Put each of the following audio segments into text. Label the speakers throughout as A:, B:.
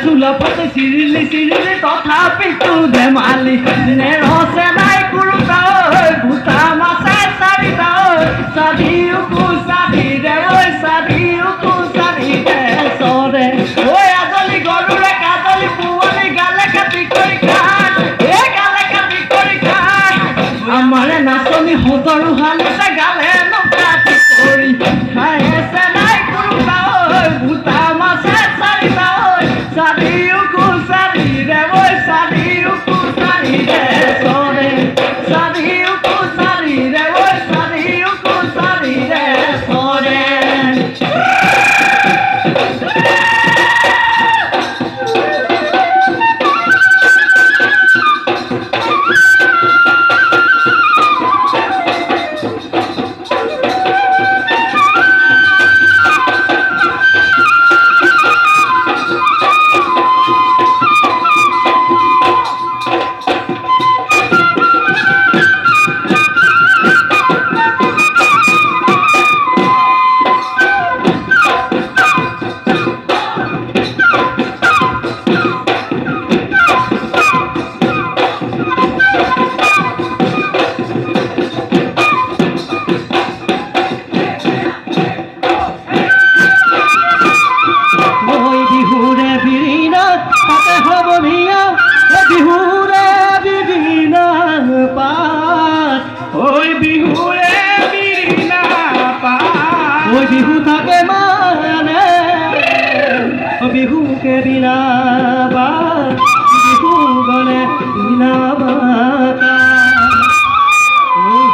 A: চুলপতে চিৰিলি চিৰিলি তথাপিতো ধেমালি ৰছে নাই কুৰুতা ভূতা মাছে চাৰিটা চাৰিও কুচাৰি দে চাৰিও কুচাৰি দে চৰে ঐ আজলি গৰুৰে কাজলি পুৱালি গালে কাটি কৰি খাই এই গালে কাটি কৰি খাই আমাৰে নাচনি সদৰু হালিছে গালে নকাটি কৰি খাই আছে নাই কুৰুতা ভূতা মাছে চাৰিটা চাৰিও কুচাৰি দে চাৰিও কুচাৰি দে চৰে চাৰিও কুচাৰি দে চাৰিও কুচাৰি দে চৰে বিহু থাকে মানে বিহুকে বিনা বা বিহু গলে বিনা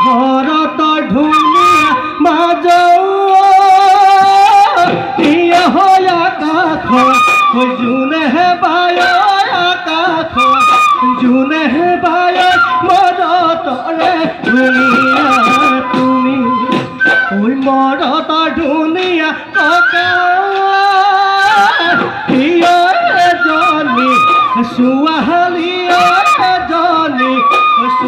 A: ঘৰতৰ ধুনীয়া মাজ আকাশ যোনেহে বায় আকাশ যোনেহে বায় মৰতৰে ধুনীয়া তুমি মৰতৰ ধুনীয়া ককা